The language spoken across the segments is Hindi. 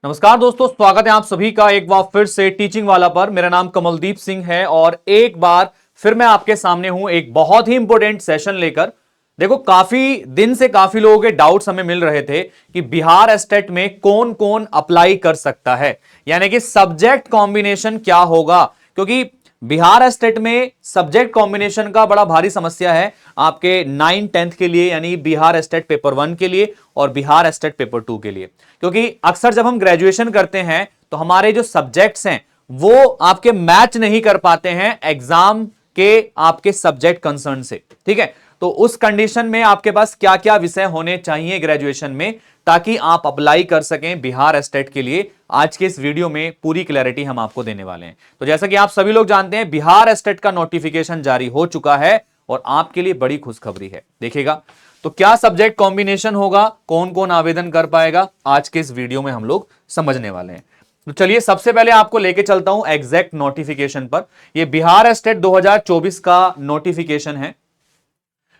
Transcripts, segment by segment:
नमस्कार दोस्तों, स्वागत है आप सभी का एक बार फिर से टीचिंग वाला पर। मेरा नाम कमलदीप सिंह है और एक बार फिर मैं आपके सामने हूं एक बहुत ही इंपॉर्टेंट सेशन लेकर। देखो, काफी दिन से काफी लोगों के डाउट्स हमें मिल रहे थे कि बिहार एस्टेट में कौन कौन अप्लाई कर सकता है, यानी कि सब्जेक्ट कॉम्बिनेशन क्या होगा। क्योंकि बिहार एस्टेट में सब्जेक्ट कॉम्बिनेशन का बड़ा भारी समस्या है आपके 9-10 के लिए, यानी बिहार एस्टेट पेपर 1 के लिए और बिहार एस्टेट पेपर 2 के लिए। क्योंकि अक्सर जब हम ग्रेजुएशन करते हैं तो हमारे जो सब्जेक्ट्स हैं वो आपके मैच नहीं कर पाते हैं एग्जाम के आपके सब्जेक्ट कंसर्न से। ठीक है, तो उस कंडीशन में आपके पास क्या क्या विषय होने चाहिए ग्रेजुएशन में ताकि आप अप्लाई कर सकें बिहार एस्टेट के लिए, आज के इस वीडियो में पूरी क्लैरिटी हम आपको देने वाले हैं। तो जैसा कि आप सभी लोग जानते हैं, बिहार एस्टेट का नोटिफिकेशन जारी हो चुका है और आपके लिए बड़ी खुशखबरी है। देखिएगा, तो क्या सब्जेक्ट कॉम्बिनेशन होगा, कौन कौन आवेदन कर पाएगा, आज के इस वीडियो में हम लोग समझने वाले हैं। तो चलिए सबसे पहले आपको लेके चलता हूं एग्जैक्ट नोटिफिकेशन पर। यह बिहार एस्टेट 2024 का नोटिफिकेशन है,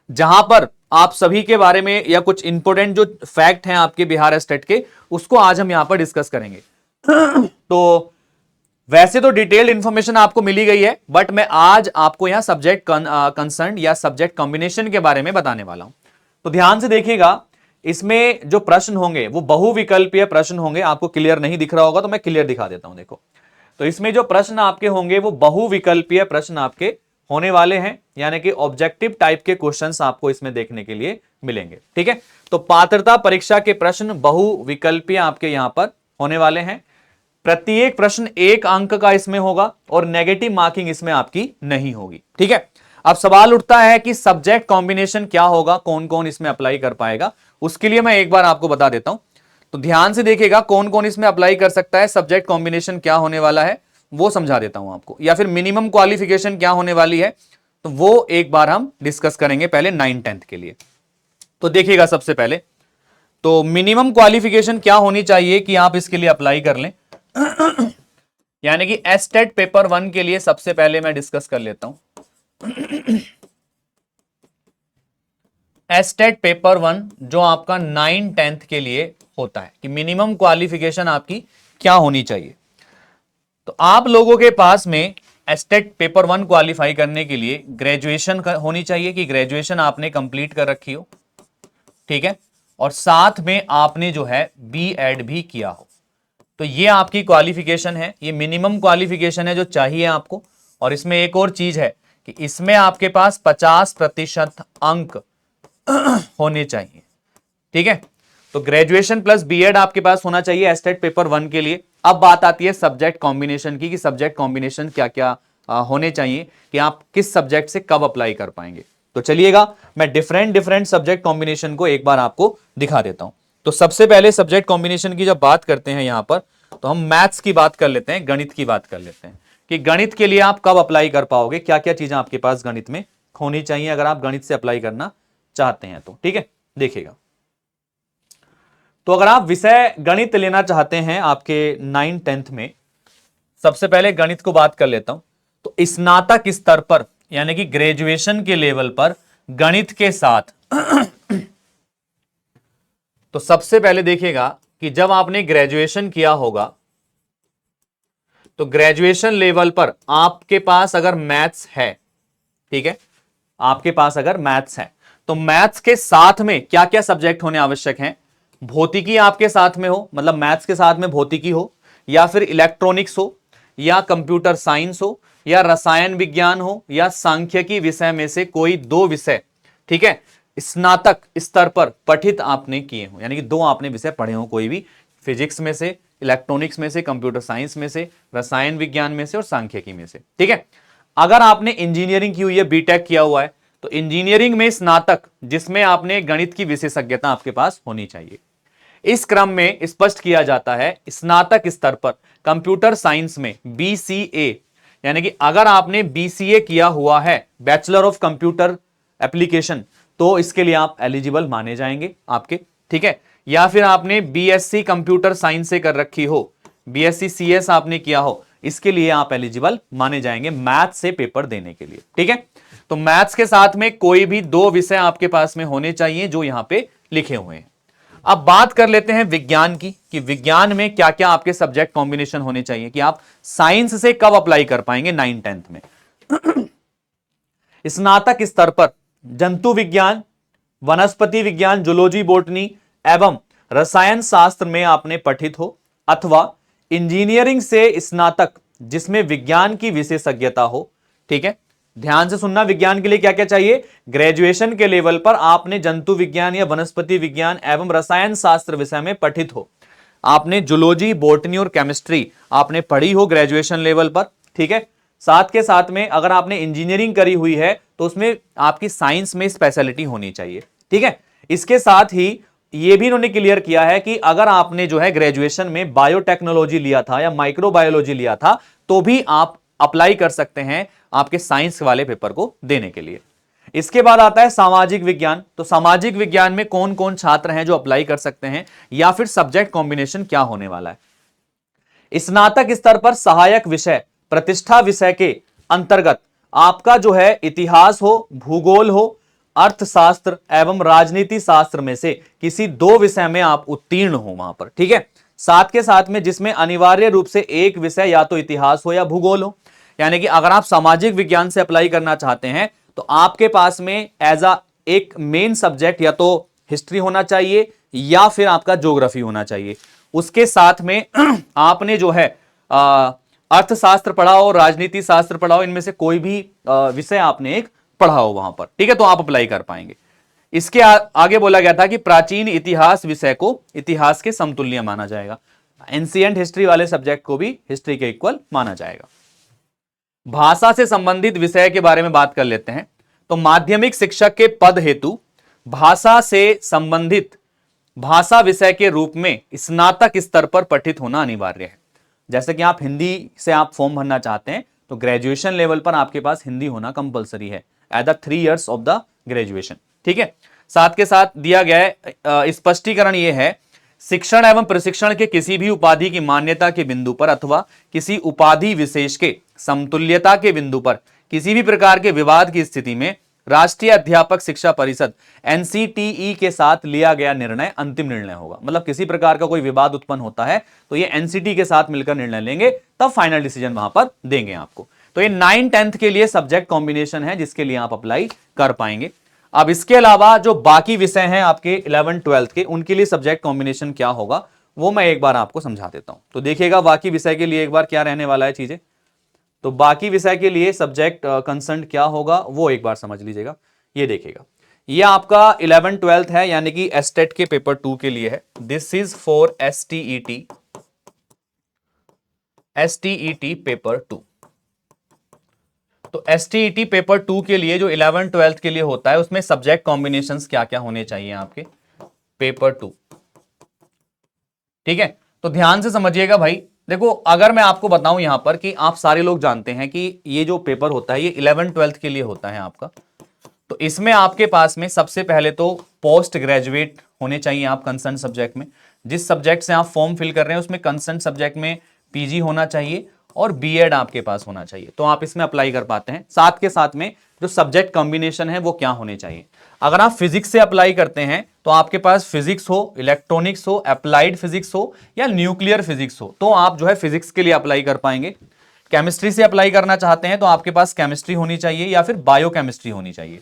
जहां पर आप सभी के बारे में या कुछ इंपोर्टेंट जो फैक्ट हैं आपके बिहार एस्टेट के, उसको आज हम यहां पर डिस्कस करेंगे। तो वैसे तो डिटेल्ड इंफॉर्मेशन आपको मिली गई है, बट मैं आज आपको यहां सब्जेक्ट कंसर्न या सब्जेक्ट कॉम्बिनेशन के बारे में बताने वाला हूं। तो ध्यान से देखिएगा, इसमें जो प्रश्न होंगे वो बहुविकल्पीय प्रश्न होंगे। आपको क्लियर नहीं दिख रहा होगा तो मैं क्लियर दिखा देता हूं। देखो, तो इसमें जो प्रश्न आपके होंगे वो बहुविकल्पीय प्रश्न आपके होने वाले हैं, यानी कि ऑब्जेक्टिव टाइप के क्वेश्चंस आपको इसमें देखने के लिए मिलेंगे। ठीक है, तो पात्रता परीक्षा के प्रश्न बहुविकल्पीय आपके यहां पर होने वाले हैं। प्रत्येक प्रश्न 1 अंक का इसमें होगा और नेगेटिव मार्किंग इसमें आपकी नहीं होगी। ठीक है, अब सवाल उठता है कि सब्जेक्ट कॉम्बिनेशन क्या होगा, कौन कौन इसमें अप्लाई कर पाएगा। उसके लिए मैं एक बार आपको बता देता हूं। तो ध्यान से देखिएगा, कौन कौन इसमें अप्लाई कर सकता है, सब्जेक्ट कॉम्बिनेशन क्या होने वाला है वो समझा देता हूं आपको, या फिर मिनिमम क्वालिफिकेशन क्या होने वाली है, तो वो एक बार हम डिस्कस करेंगे पहले 9-10 के लिए। तो देखिएगा, सबसे पहले तो मिनिमम क्वालिफिकेशन क्या होनी चाहिए कि आप इसके लिए अप्लाई कर लें, यानी कि एस्टेट पेपर 1 के लिए सबसे पहले मैं डिस्कस कर लेता हूं। एस्टेट पेपर 1 जो आपका 9-10 के लिए होता है कि मिनिमम क्वालिफिकेशन आपकी क्या होनी चाहिए। तो आप लोगों के पास में एस्टेट पेपर 1 क्वालिफाई करने के लिए ग्रेजुएशन होनी चाहिए कि ग्रेजुएशन आपने कंप्लीट कर रखी हो। ठीक है, और साथ में आपने जो है बीएड भी किया हो। तो ये आपकी क्वालिफिकेशन है, ये मिनिमम क्वालिफिकेशन है जो चाहिए आपको। और इसमें एक और चीज है कि इसमें आपके पास 50% अंक होने चाहिए। ठीक है, तो ग्रेजुएशन प्लस बीएड आपके पास होना चाहिए एस्टेट पेपर 1 के लिए। अब बात आती है सब्जेक्ट कॉम्बिनेशन की कि सब्जेक्ट कॉम्बिनेशन क्या क्या होने चाहिए कि आप किस सब्जेक्ट से कब अप्लाई कर पाएंगे। तो चलिएगा, मैं डिफरेंट सब्जेक्ट कॉम्बिनेशन को एक बार आपको दिखा देता हूं। तो सबसे पहले सब्जेक्ट कॉम्बिनेशन की जब बात करते हैं यहां पर, तो हम मैथ्स की बात कर लेते हैं, गणित की बात कर लेते हैं कि गणित के लिए आप कब अप्लाई कर पाओगे, क्या क्या चीजें आपके पास गणित में होनी चाहिए अगर आप गणित से अप्लाई करना चाहते हैं तो। ठीक है, देखिएगा, तो अगर आप विषय गणित लेना चाहते हैं आपके 9-10 में, सबसे पहले गणित को बात कर लेता हूं। तो स्नातक स्तर पर यानी कि ग्रेजुएशन के लेवल पर गणित के साथ तो सबसे पहले देखिएगा कि जब आपने ग्रेजुएशन किया होगा तो ग्रेजुएशन लेवल पर आपके पास अगर मैथ्स है, ठीक है, आपके पास अगर मैथ्स है तो मैथ्स के साथ में क्या क्या सब्जेक्ट होने आवश्यक हैं। भौतिकी आपके साथ में हो, मतलब मैथ्स के साथ में भौतिकी हो, या फिर इलेक्ट्रॉनिक्स हो, या कंप्यूटर साइंस हो, या रसायन विज्ञान हो, या सांख्यिकी विषय में से कोई 2 विषय, ठीक है, स्नातक स्तर पर पठित आपने किए हो, यानी कि 2 आपने विषय पढ़े हो, कोई भी फिजिक्स में से, इलेक्ट्रॉनिक्स में से, कंप्यूटर साइंस में से, रसायन विज्ञान में से और सांख्यिकी में से। ठीक है, अगर आपने इंजीनियरिंग की हुई है, बीटेक किया हुआ है, तो इंजीनियरिंग में स्नातक जिसमें आपने गणित की विशेषज्ञता आपके पास होनी चाहिए। इस क्रम में स्पष्ट किया जाता है स्नातक स्तर पर कंप्यूटर साइंस में बीसीए, यानी कि अगर आपने बीसीए किया हुआ है, बैचलर ऑफ कंप्यूटर एप्लीकेशन, तो इसके लिए आप एलिजिबल माने जाएंगे आपके। ठीक है, या फिर आपने बीएससी कंप्यूटर साइंस से कर रखी हो, बीएससी सीएस आपने किया हो, इसके लिए आप एलिजिबल माने जाएंगे मैथ से पेपर देने के लिए। ठीक है, तो मैथ्स के साथ में कोई भी 2 विषय आपके पास में होने चाहिए जो यहां पे लिखे हुए हैं। अब बात कर लेते हैं विज्ञान की, कि विज्ञान में क्या क्या आपके सब्जेक्ट कॉम्बिनेशन होने चाहिए, कि आप साइंस से कब अप्लाई कर पाएंगे 9th-10th में। स्नातक स्तर पर जंतु विज्ञान, वनस्पति विज्ञान, जूलॉजी, बॉटनी एवं रसायन शास्त्र में आपने पठित हो, अथवा इंजीनियरिंग से स्नातक जिसमें विज्ञान की विशेषज्ञता हो। ठीक है, ध्यान से सुनना, विज्ञान के लिए क्या क्या चाहिए, ग्रेजुएशन के लेवल पर आपने जंतु विज्ञान या वनस्पति विज्ञान एवं रसायन शास्त्र विषय में पठित हो, आपने जूलॉजी, बॉटनी और केमिस्ट्री आपने पढ़ी हो ग्रेजुएशन लेवल पर। ठीक है, साथ के साथ में अगर आपने इंजीनियरिंग करी हुई है तो उसमें आपकी साइंस में स्पेशलिटी होनी चाहिए। ठीक है, इसके साथ ही ये भी इन्होंने क्लियर किया है कि अगर आपने जो है ग्रेजुएशन में बायोटेक्नोलॉजी लिया था या माइक्रोबायोलॉजी लिया था तो भी आप अप्लाई कर सकते हैं आपके साइंस वाले पेपर को देने के लिए। इसके बाद आता है सामाजिक विज्ञान। तो सामाजिक विज्ञान में कौन कौन छात्र हैं जो अप्लाई कर सकते हैं, या फिर सब्जेक्ट कॉम्बिनेशन क्या होने वाला है। स्नातक स्तर पर सहायक विषय प्रतिष्ठा विषय के अंतर्गत आपका जो है इतिहास हो, भूगोल हो, अर्थशास्त्र एवं राजनीति शास्त्र में से किसी 2 विषय में आप उत्तीर्ण हो वहां पर। ठीक है, साथ के साथ में जिसमें अनिवार्य रूप से एक विषय या तो इतिहास हो या भूगोल हो। यानी कि अगर आप सामाजिक विज्ञान से अप्लाई करना चाहते हैं तो आपके पास में एज अ एक मेन सब्जेक्ट या तो हिस्ट्री होना चाहिए या फिर आपका ज्योग्राफी होना चाहिए। उसके साथ में आपने जो है अर्थशास्त्र पढ़ा हो, राजनीति शास्त्र पढ़ा हो, इनमें से कोई भी विषय आपने एक पढ़ा हो वहां पर। ठीक है, तो आप अप्लाई कर पाएंगे। इसके आगे बोला गया था कि प्राचीन इतिहास विषय को इतिहास के समतुल्य माना जाएगा। एंशिएंट हिस्ट्री वाले सब्जेक्ट को भी हिस्ट्री के इक्वल माना जाएगा। भाषा से संबंधित विषय के बारे में बात कर लेते हैं। तो माध्यमिक शिक्षक के पद हेतु भाषा से संबंधित भाषा विषय के रूप में स्नातक स्तर पर पठित होना अनिवार्य है। जैसे कि आप हिंदी से आप फॉर्म भरना चाहते हैं तो ग्रेजुएशन लेवल पर आपके पास हिंदी होना कंपलसरी है at the 3 years of the graduation. ठीक है, साथ के साथ दिया गया है स्पष्टीकरण यह है, शिक्षण एवं प्रशिक्षण के किसी भी उपाधि की मान्यता के बिंदु पर अथवा किसी उपाधि विशेष के समतुल्यता के बिंदु पर किसी भी प्रकार के विवाद की स्थिति में राष्ट्रीय अध्यापक शिक्षा परिषद एनसीटीई के साथ लिया गया निर्णय अंतिम निर्णय होगा। मतलब किसी प्रकार का कोई विवाद उत्पन्न होता है तो ये एनसीटी के साथ मिलकर निर्णय लेंगे, तब फाइनल डिसीजन वहां पर देंगे आपको। तो ये 9th-10th के लिए सब्जेक्ट कॉम्बिनेशन है जिसके लिए आप अप्लाई कर पाएंगे। अब इसके अलावा जो बाकी विषय हैं आपके 11th-12th के, उनके लिए सब्जेक्ट कॉम्बिनेशन क्या होगा वो मैं एक बार आपको समझा देता हूं। तो देखिएगा बाकी विषय के लिए एक बार क्या रहने वाला है चीजें। तो बाकी विषय के लिए सब्जेक्ट कंसर्न क्या होगा वो एक बार समझ लीजिएगा। ये देखिएगा, ये आपका 11th-12th है, यानी कि एस्टेट के पेपर 2 के लिए है। This is for STET paper 2। तो एसटीईटी पेपर 2 के लिए जो 11th-12th के लिए होता है उसमें सब्जेक्ट कॉम्बिनेशंस क्या क्या होने चाहिए आपके पेपर 2। ठीक है, तो ध्यान से समझिएगा भाई। देखो, अगर मैं आपको बताऊं यहां पर कि आप सारे लोग जानते हैं कि ये जो पेपर होता है ये 11th-12th के लिए होता है आपका। तो इसमें आपके पास में सबसे पहले तो पोस्ट ग्रेजुएट होने चाहिए आप कंसर्न सब्जेक्ट में। जिस सब्जेक्ट से आप फॉर्म फिल कर रहे हैं उसमें कंसर्न सब्जेक्ट में पीजी होना चाहिए और बीएड आपके पास होना चाहिए, तो आप इसमें अप्लाई कर पाते हैं। साथ के साथ में जो सब्जेक्ट कॉम्बिनेशन है वो क्या होने चाहिए। अगर आप फिजिक्स से अप्लाई करते हैं तो आपके पास फिजिक्स हो, इलेक्ट्रॉनिक्स हो, अप्लाइड फिजिक्स हो या न्यूक्लियर फिजिक्स हो, तो आप जो है फिजिक्स के लिए अप्लाई कर पाएंगे। केमिस्ट्री से अप्लाई करना चाहते हैं तो आपके पास केमिस्ट्री होनी चाहिए या फिर बायोकेमिस्ट्री होनी चाहिए।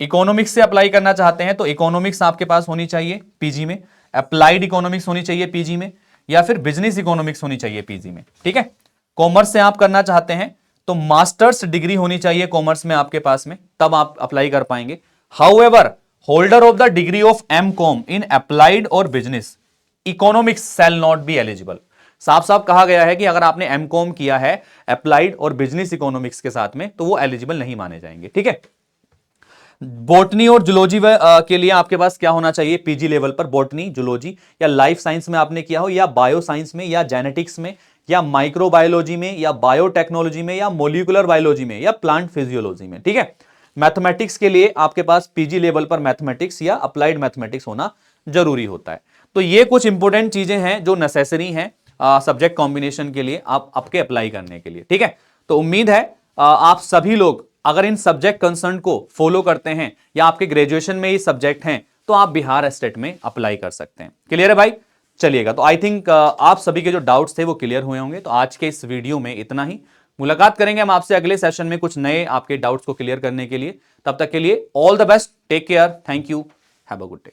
इकोनॉमिक्स से अप्लाई करना चाहते हैं तो इकोनॉमिक्स आपके पास होनी चाहिए पीजी में, अप्लाइड इकोनॉमिक्स होनी चाहिए पीजी में, या फिर बिजनेस इकोनॉमिक्स होनी चाहिए पीजी में। ठीक है, कॉमर्स से आप करना चाहते हैं तो मास्टर्स डिग्री होनी चाहिए कॉमर्स में आपके पास में, तब आप अप्लाई कर पाएंगे। However holder of the degree of MCom in applied और business economics shall not be eligible. साफ साफ कहा गया है कि अगर आपने एमकॉम किया है अप्लाइड और बिजनेस इकोनॉमिक्स के साथ में तो वो एलिजिबल नहीं माने जाएंगे। ठीक है, बॉटनी और जूलॉजी के लिए आपके पास क्या होना चाहिए पीजी लेवल पर, बॉटनी, जूलॉजी या लाइफ साइंस में आपने किया हो या बायो साइंस में या जेनेटिक्स में या माइक्रोबायोलॉजी में या बायोटेक्नोलॉजी में या मोलिकुलर बायोलॉजी में या प्लांट फिजियोलॉजी में। ठीक है, मैथमेटिक्स के लिए आपके पास पीजी लेवल पर मैथमेटिक्स या अप्लाइड मैथमेटिक्स होना जरूरी होता है। तो ये कुछ इंपॉर्टेंट चीजें हैं जो नेसेसरी हैं सब्जेक्ट कॉम्बिनेशन के लिए आप आपके अप्लाई करने के लिए। ठीक है, तो उम्मीद है आप सभी लोग अगर इन सब्जेक्ट कंसर्न को फॉलो करते हैं या आपके ग्रेजुएशन में ये सब्जेक्ट हैं तो आप बिहार स्टेट में अप्लाई कर सकते हैं। क्लियर है भाई? चलिएगा, तो आई थिंक आप सभी के जो डाउट्स थे वो क्लियर हुए होंगे। तो आज के इस वीडियो में इतना ही। मुलाकात करेंगे हम आपसे अगले सेशन में कुछ नए आपके डाउट्स को क्लियर करने के लिए। तब तक के लिए all the best, take care, thank you, have a good day.